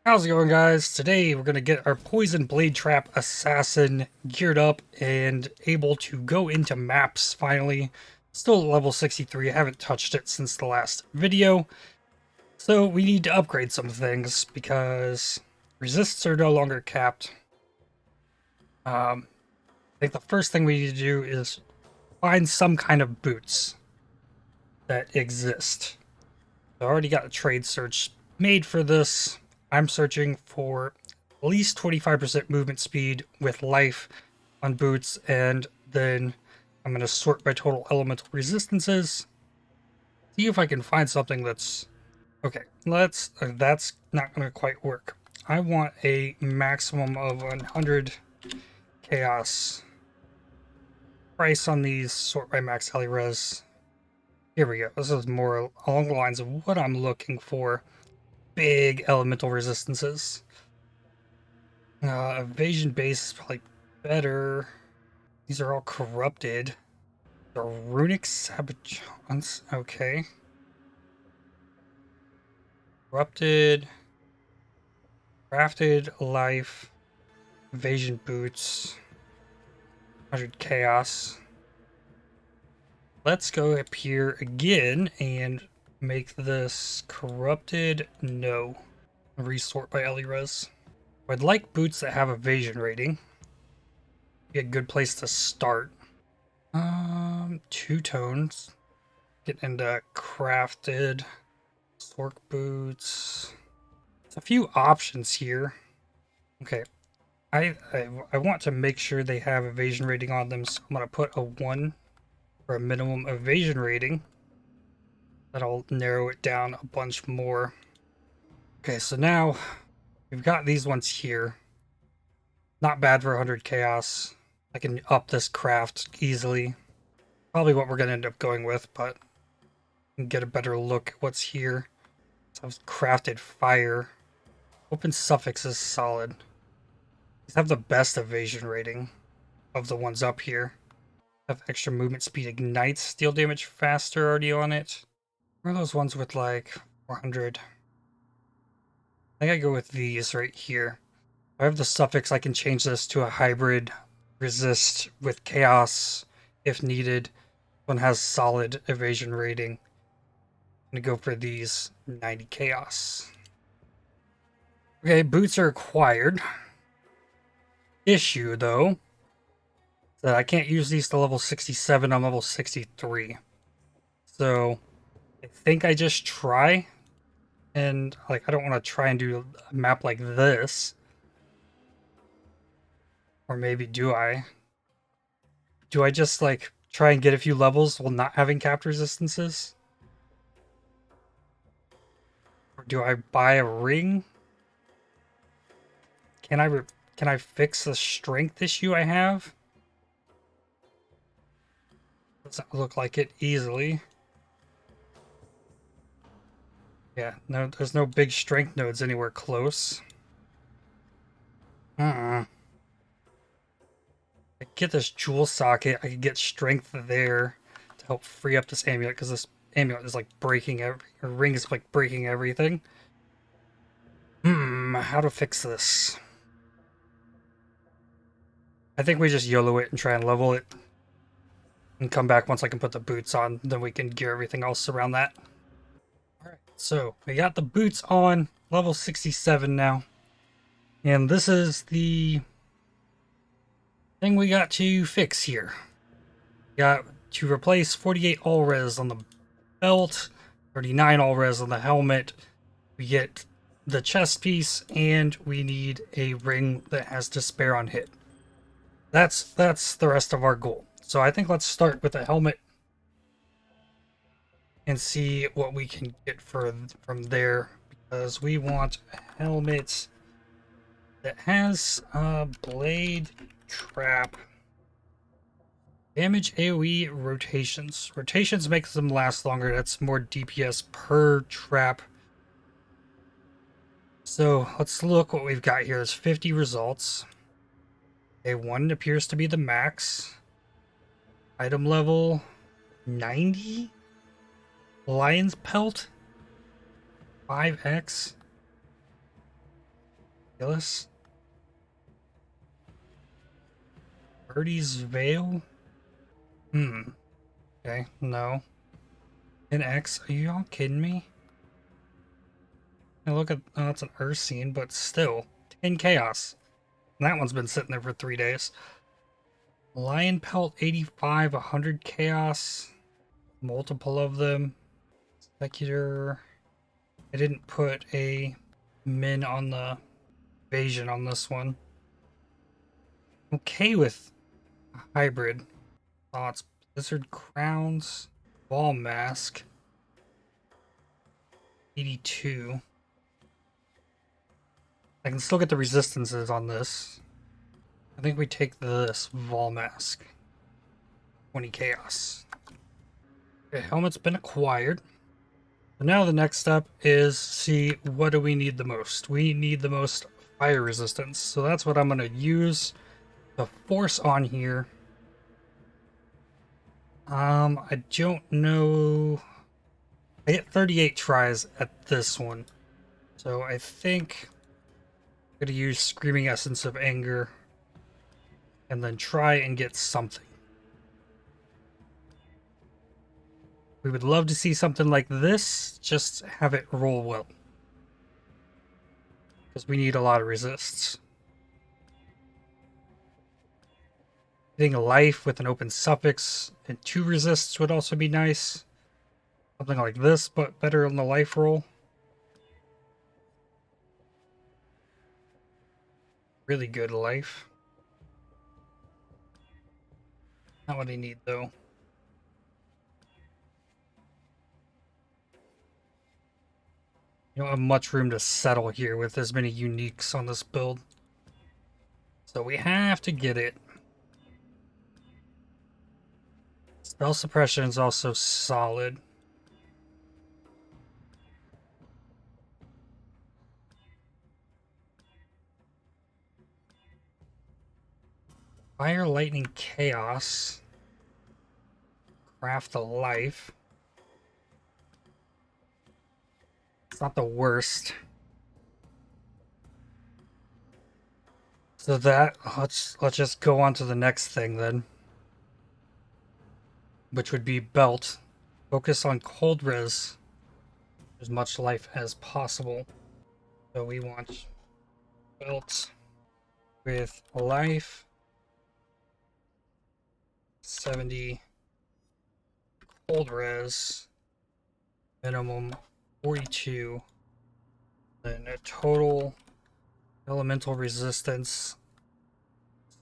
How's it going, guys? Today we're going to get our Poison Blade Trap Assassin geared up and able to go into maps finally. Still at level 63, I haven't touched it since the last video. So we need to upgrade some things because resists are no longer capped. I think the first thing we need to do is find some kind of boots that exist. I already got a trade search made for this. I'm searching for at least 25% movement speed with life on boots, and then I'm going to sort by total elemental resistances. See if I can find something that's... Okay, that's not going to quite work. I want a maximum of 100 chaos. Price on these, sort by max alley res. Here we go. This is more along the lines of what I'm looking for. Big elemental resistances. Evasion base is probably better. These are all corrupted. The runic saboteurs. Okay. Corrupted. Crafted life. Evasion boots. 100 chaos. Let's go up here again and make this corrupted. No. Resort by Res. I'd like boots that have evasion rating. Be a good place to start. Two tones. Get into crafted. Sork boots. There's a few options here. Okay. I want to make sure they have evasion rating on them, so I'm gonna put a 1 for a minimum evasion rating. That'll narrow it down a bunch more. Okay, so now we've got these ones here. Not bad for 100 chaos. I can up this craft easily. Probably what we're going to end up going with, but get a better look at what's here. So I've crafted fire. Open suffix is solid. These have the best evasion rating of the ones up here. Have extra movement speed, ignites, deal damage faster already on it. Where are those ones with like 400? I think I go with these right here. I have the suffix, I can change this to a hybrid resist with chaos if needed. One has solid evasion rating. I'm gonna go for these 90 chaos. Okay, boots are acquired. Issue though, that I can't use these to level 67, I'm level 63. So I think I just try, and like I don't want to try and do a map like this. Or maybe do I? Do I just like try and get a few levels while not having capped resistances? Or do I buy a ring? Can I fix the strength issue I have? Doesn't look like it easily. Yeah, no, there's no big strength nodes anywhere close. I get this jewel socket, I could get strength there to help free up this amulet, because this amulet is like breaking ring is like breaking everything. How to fix this? I think we just YOLO it and try and level it. And come back once I can put the boots on, then we can gear everything else around that. Alright, so we got the boots on, level 67 now. And this is the thing we got to fix here. We got to replace 48 all res on the belt, 39 all res on the helmet. We get the chest piece, and we need a ring that has despair on hit. That's the rest of our goal. So I think let's start with the helmet and see what we can get from there, because we want a helmet that has blade trap. Damage AoE rotations. Rotations make them last longer. That's more DPS per trap. So let's look what we've got here. There's 50 results. Okay, one appears to be the max. Item level 90. Lion's pelt 5x. Gillis? Birdie's Veil? Okay, no. An X? Are you all kidding me? Now look at, oh, it's an Earth scene, but still. 10 Chaos. And that one's been sitting there for 3 days. Lion Pelt 85, 100 Chaos. Multiple of them. Executor. I didn't put a min on the evasion on this one. Okay with a hybrid. Thoughts. Blizzard Crowns. Ball Mask. 82. I can still get the resistances on this. I think we take this Vol Mask. 20 Chaos. Okay, helmet's been acquired. So now the next step is see what do we need the most. We need the most fire resistance. So that's what I'm going to use the force on here. I don't know. I get 38 tries at this one. So I think I'm going to use Screaming Essence of Anger and then try and get something. We would love to see something like this, just have it roll well. Because we need a lot of resists. Getting a life with an open suffix and 2 resists would also be nice. Something like this, but better on the life roll. Really good life. Not what I need though. You don't have much room to settle here with as many uniques on this build. So we have to get it. Spell suppression is also solid. Fire, Lightning, Chaos. Craft a life. It's not the worst. So that let's just go on to the next thing then. Which would be belt. Focus on cold res. As much life as possible. So we want belt with life. 70 cold res. Minimum 42. Then a total elemental resistance.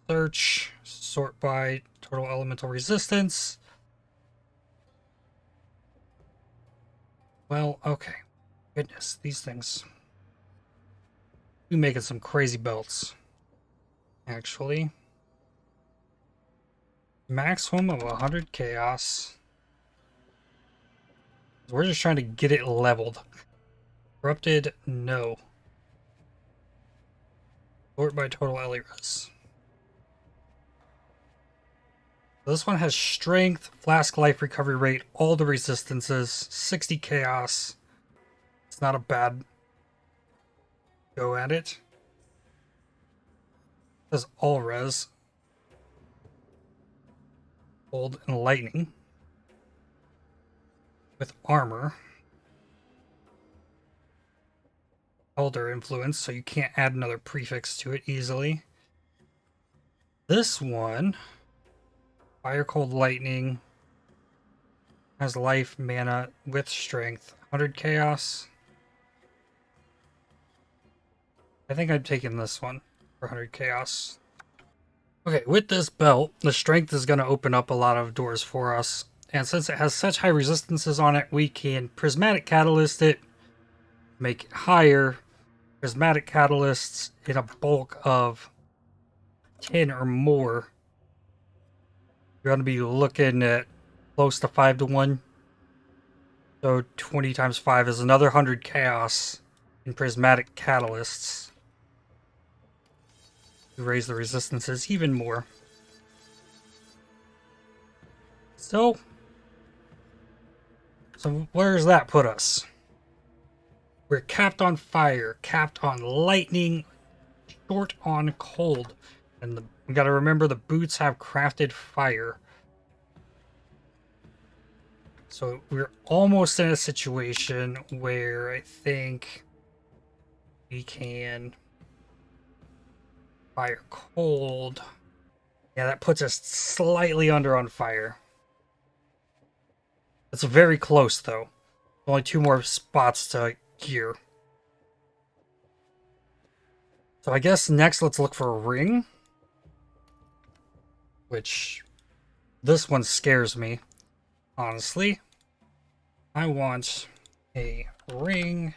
Search. Sort by total elemental resistance. Well, okay. Goodness, these things. We're making some crazy belts. Actually. Maximum of 100 chaos. We're just trying to get it leveled. Corrupted, no. Sort by total Eliras. This one has strength, flask life recovery rate, all the resistances, 60 chaos. It's not a bad go at it. It says all res. Cold and lightning. With armor. Elder influence, so you can't add another prefix to it easily. This one, fire, cold, lightning, has life, mana, with strength, 100 chaos. I think I'm taking this one for 100 chaos. Okay, with this belt, the strength is going to open up a lot of doors for us. And since it has such high resistances on it, we can prismatic catalyst it, make it higher. Prismatic catalysts in a bulk of 10 or more. You're going to be looking at close to 5 to 1. So 20 times 5 is another 100 chaos in prismatic catalysts. To raise the resistances even more. So where does that put us? We're capped on fire, capped on lightning, short on cold. And we gotta remember the boots have crafted fire. So we're almost in a situation where I think we can fire cold. Yeah, that puts us slightly under on fire. It's very close, though. Only 2 more spots to gear. So I guess next let's look for a ring. Which, this one scares me, honestly. I want a ring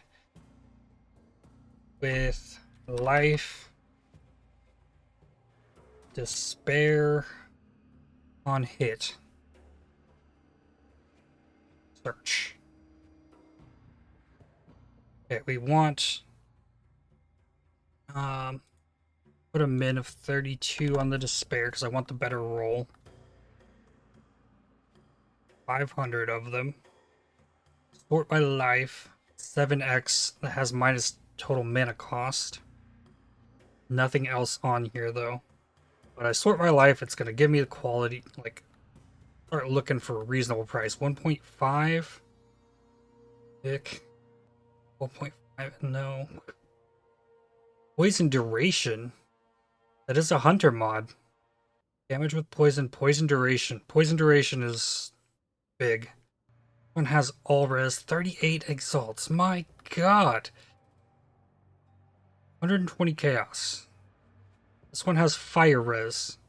with life, despair on hit. Search. Okay, we want put a min of 32 on the despair because I want the better roll. 500 of them. Sort by life. 7x that has minus total mana cost. Nothing else on here though. But I sort by life, it's gonna give me the quality, like start looking for a reasonable price. 1.5. Pick. 4.5, no. Poison duration. That is a hunter mod. Damage with poison, poison duration. Poison duration is big. One has all res, 38 exalts. My god. 120 chaos. This one has fire res.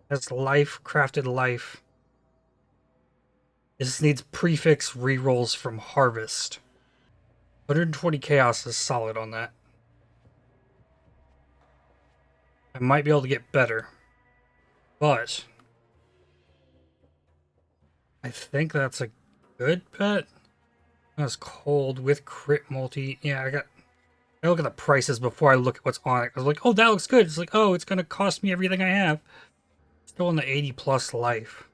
Has life, crafted life. This needs prefix rerolls from harvest. 120 chaos is solid on that. I might be able to get better. But I think that's a good bet. That's cold with crit multi. Yeah, I look at the prices before I look at what's on it. I was like, oh, that looks good. It's like, oh, it's gonna cost me everything I have. Still in the 80 plus life.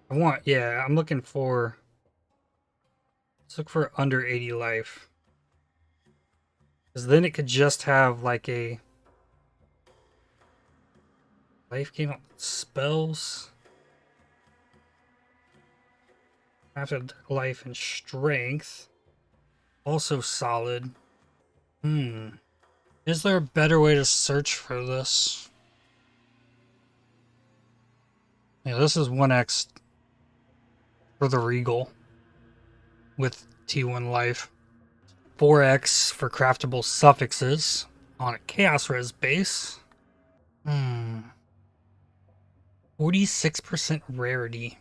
I'm looking for. Let's look for under 80 life. Because then it could just have like a life game up spells. Crafted life and strength. Also solid. Is there a better way to search for this? Yeah, this is 1x for the Regal with T1 life. 4x for craftable suffixes on a Chaos Res base. 46% rarity.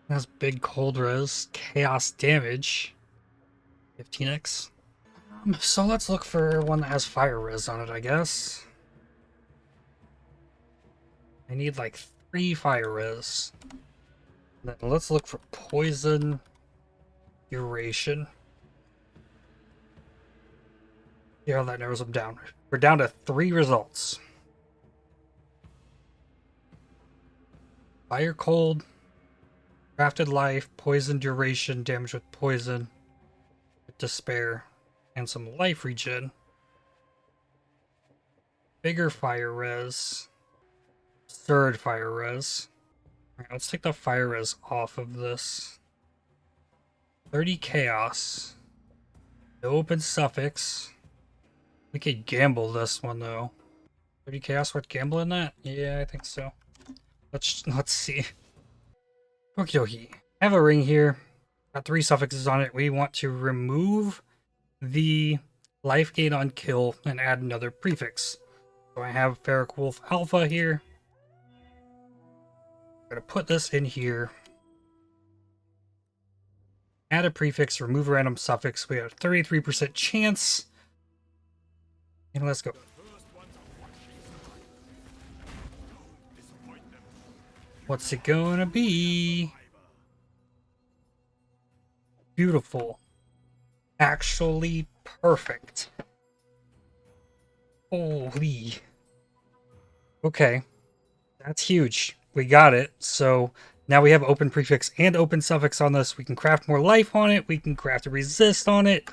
Has big cold res, chaos damage. 15x. So let's look for one that has fire res on it, I guess. I need like 3 fire res. Then let's look for poison duration. See how that narrows them down. We're down to 3 results. Fire cold, crafted life, poison duration, damage with poison, despair, and some life regen. Bigger fire res. Third fire res. Alright, let's take the fire res off of this. 30 chaos. No open suffix. We could gamble this one though. 30 chaos worth gambling that? Yeah, I think so. Let's see. Okie dokie. I have a ring here. Got 3 suffixes on it. We want to remove the life gain on kill and add another prefix. So I have Ferric Wolf Alpha here. I'm gonna put this in here. Add a prefix, remove a random suffix. We have a 33% chance. And let's go. What's it gonna be? Beautiful. Actually perfect. Holy. Okay. That's huge. We got it. So now we have open prefix and open suffix on this. We can craft more life on it. We can craft a resist on it.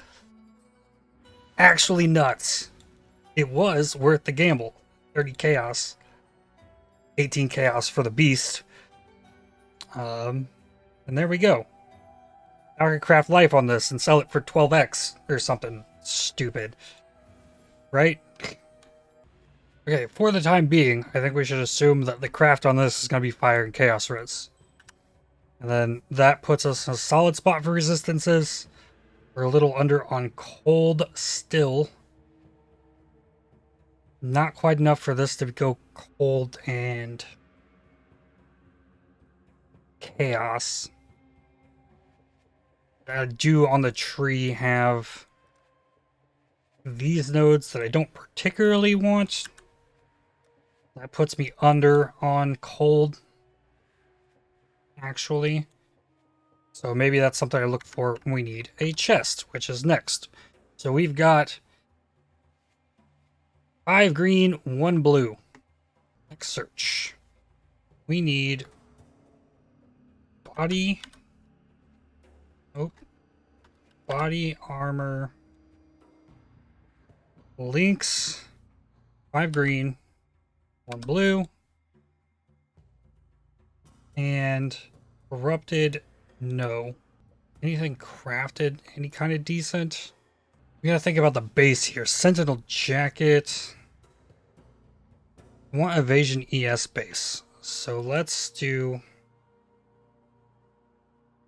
actually nuts. It was worth the gamble. 30 chaos. 18 chaos for the beast. And there we go. Now I can craft life on this and sell it for 12x or something stupid. Right? Okay, for the time being, I think we should assume that the craft on this is going to be fire and chaos res. And then that puts us in a solid spot for resistances. We're a little under on cold still. Not quite enough for this to go cold and chaos. I do on the tree have these nodes that I don't particularly want. That puts me under on cold, actually. So maybe that's something I look for. We need a chest, which is next. So we've got 5 green, 1 blue. Next search. We need body. Oh, body armor. Links. 5 green, 1 blue. And corrupted, no. Anything crafted? Any kind of decent? We gotta think about the base here. Sentinel jacket. I want evasion ES base. So let's do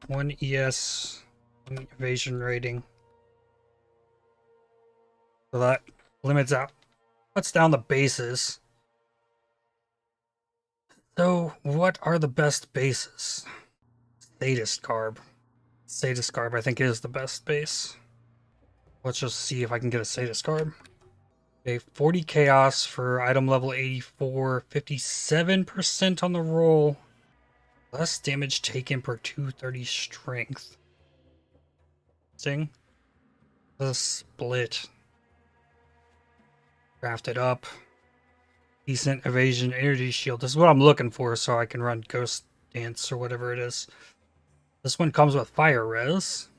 1 ES, 1 evasion rating. So that limits out, cuts down the bases. So what are the best bases? Sadist Garb. Sadist Garb I think is the best base. Let's just see if I can get a Sadist Garb. Okay, 40 chaos for item level 84, 57% on the roll. Less damage taken per 230 strength. Sing. The split. Craft it up. Decent evasion energy shield. This is what I'm looking for so I can run Ghost Dance or whatever it is. This one comes with fire res.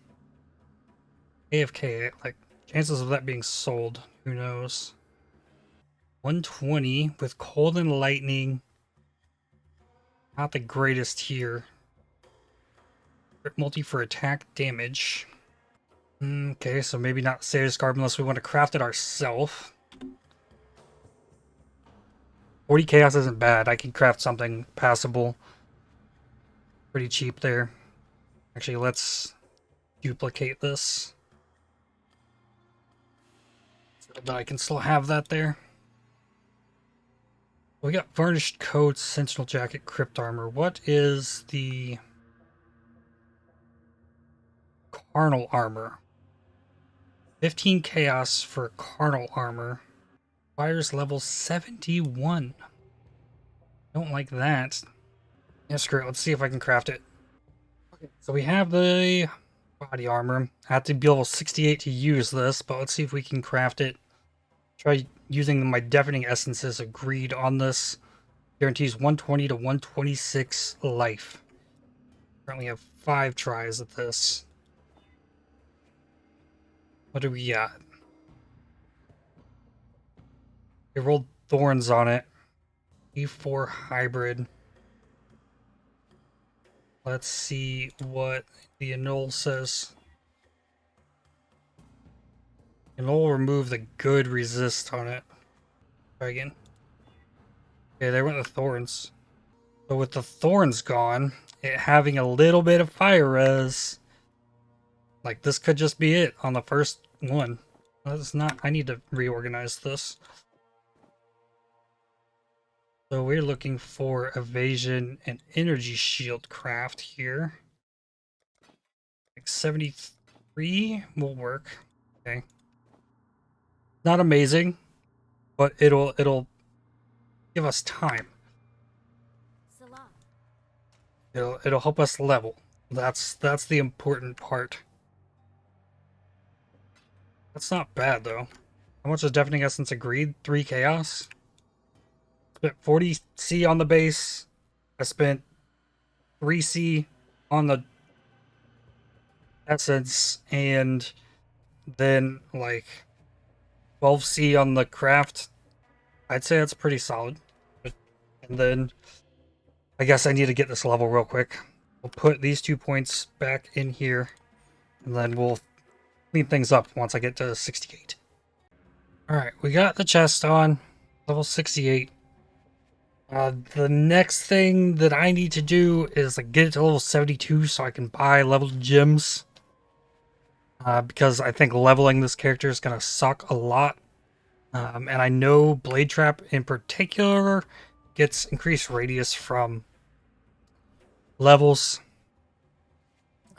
AFK, like, chances of that being sold, who knows. 120 with cold and lightning. Not the greatest here. Crit multi for attack damage. Okay, so maybe not Sadist Garb unless we want to craft it ourselves. 40 chaos isn't bad. I can craft something passable. Pretty cheap there. Actually, let's duplicate this. So that I can still have that there. We got varnished coat, sentinel jacket, crypt armor. What is the carnal armor? 15 chaos for carnal armor. Fires level 71. Don't like that. Yeah, screw it. Let's see if I can craft it. Okay, so we have the body armor. I have to be level 68 to use this, but let's see if we can craft it. Try using my deafening essences agreed on this. Guarantees 120 to 126 life. Currently have 5 tries at this. What do we got? We rolled thorns on it. E4 hybrid. Let's see what the annul says. Annul will remove the good resist on it. Try again. Okay, there went the thorns. But with the thorns gone, it having a little bit of fire res, like this could just be it on the first one. That's not, I need to reorganize this. So we're looking for evasion and energy shield craft here. Like 73 will work. Okay. Not amazing, but it'll give us time. It'll help us level. That's the important part. That's not bad though. How much is deafening essence agreed? 3 chaos. Spent 40 C on the base. I spent 3 C on the essence, and then like 12C on the craft. I'd say that's pretty solid. And then I guess I need to get this level real quick. We'll put these 2 points back in here, and then we'll clean things up once I get to 68. Alright, we got the chest on, level 68. The next thing that I need to do is like get it to level 72 so I can buy leveled gems. Because I think leveling this character is going to suck a lot. And I know Blade Trap in particular gets increased radius from levels.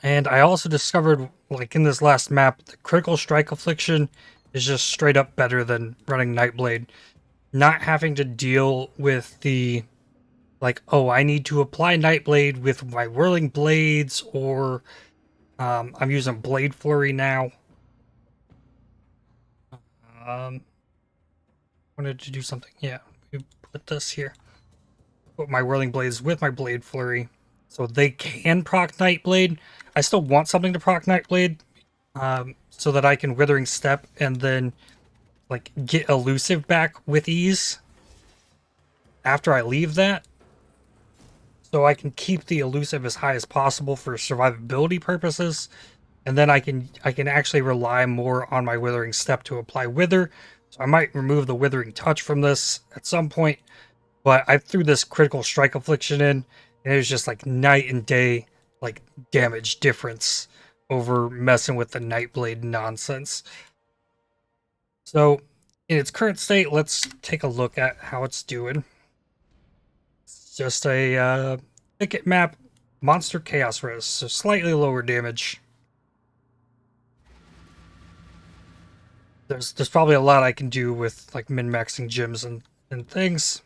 And I also discovered, like in this last map, the critical strike affliction is just straight up better than running Nightblade. Not having to deal with the, like, oh, I need to apply Nightblade with my whirling blades, or I'm using Blade Flurry now. Wanted to do something. Yeah, we put this here. Put my whirling blades with my Blade Flurry, so they can proc Nightblade. I still want something to proc Nightblade, so that I can Withering Step and then like get elusive back with ease after I leave that. So I can keep the elusive as high as possible for survivability purposes, and then I can actually rely more on my Withering Step to apply Wither. So I might remove the Withering Touch from this at some point, but I threw this critical strike affliction in, and it was just like night and day, like damage difference over messing with the Nightblade nonsense. So in its current state, let's take a look at how it's doing. It's just a thicket map, monster chaos res, so slightly lower damage. There's probably a lot I can do with like min-maxing gems and things.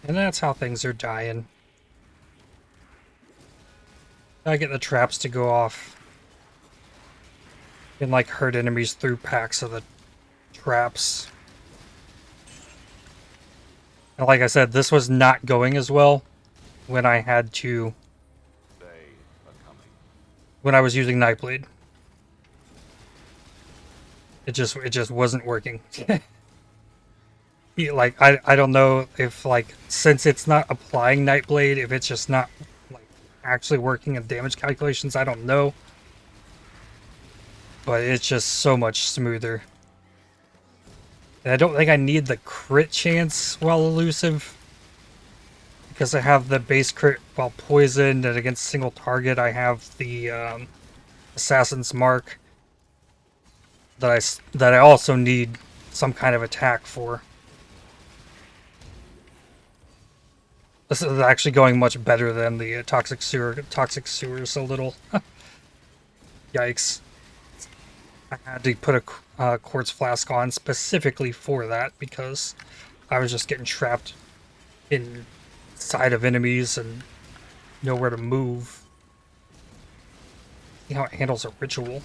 And that's how things are dying. I get the traps to go off. And like hurt enemies through packs of the traps. And like I said, this was not going as well when I had to, when I was using Nightblade. It just wasn't working. Like I don't know if, like, since it's not applying Nightblade, if it's just not like actually working in damage calculations, I don't know. But it's just so much smoother. And I don't think I need the crit chance while elusive, because I have the base crit while poisoned, and against single target I have the Assassin's Mark that I also need some kind of attack for. This is actually going much better than the Toxic Sewer. Toxic Sewer's a little... Yikes. I had to put a Quartz Flask on specifically for that, because I was just getting trapped inside of enemies and nowhere to move. See how it handles a ritual.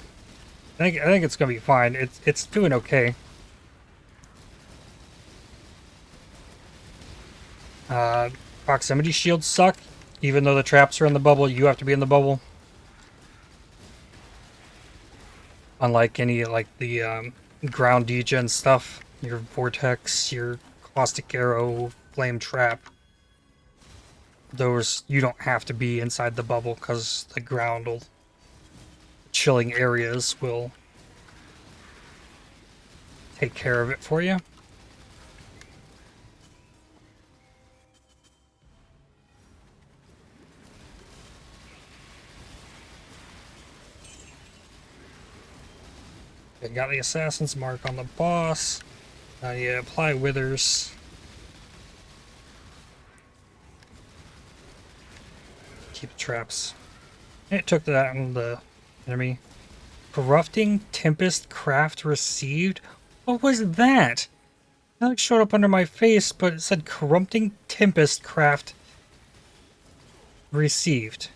I think it's gonna be fine. It's doing okay. Proximity shields suck. Even though the traps are in the bubble, you have to be in the bubble. Unlike any, like, the ground degen stuff. Your Vortex, your Caustic Arrow, Flame Trap. Those, you don't have to be inside the bubble, because the ground will... chilling areas will take care of it for you. I got the Assassin's Mark on the boss. Now you apply Withers. Keep the traps. It took that on the enemy. Corrupting Tempest Craft received? What was that? It like showed up under my face, but it said Corrupting Tempest Craft received.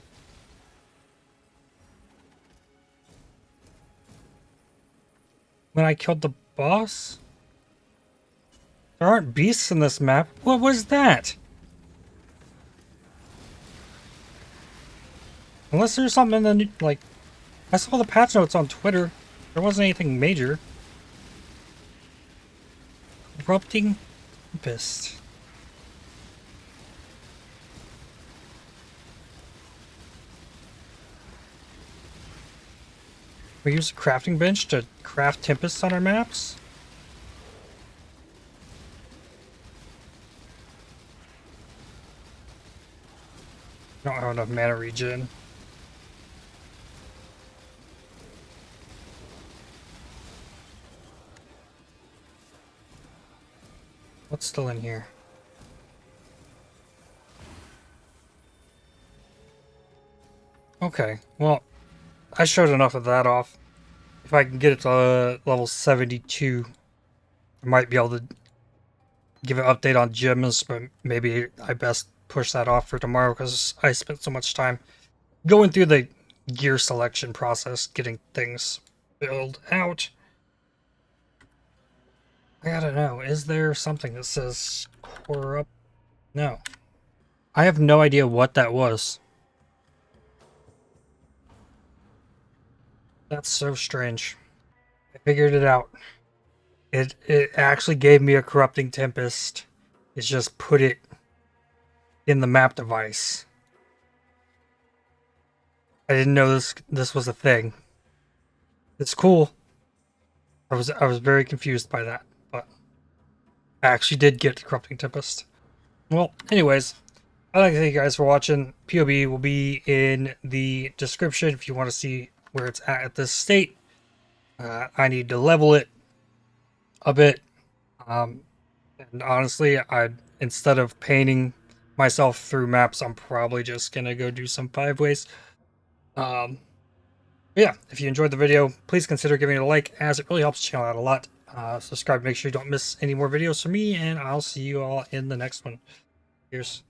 When I killed the boss? There aren't beasts in this map. What was that? Unless there's something in the new, like, I saw the patch notes on Twitter. There wasn't anything major. Erupting Tempest. We use a crafting bench to craft Tempests on our maps. Don't have enough mana regen. What's still in here? Okay, well, I showed enough of that off. If I can get it to level 72, I might be able to give an update on gems, but maybe I best push that off for tomorrow because I spent so much time going through the gear selection process, getting things built out. I gotta know, is there something that says core up? No. I have no idea what that was. That's so strange. I figured it out. It actually gave me a corrupting tempest. It's just put it in the map device. I didn't know this was a thing. It's cool. I was very confused by that, but I actually did get corrupting tempest. Well, anyways, I'd like to thank you guys for watching. POB will be in the description if you want to see where it's at this state. I need to level it a bit. And honestly, instead of painting myself through maps, I'm probably just gonna go do some 5-ways. Yeah, if you enjoyed the video, please consider giving it a like, as it really helps the channel out a lot. Subscribe, make sure you don't miss any more videos from me, and I'll see you all in the next one. Cheers.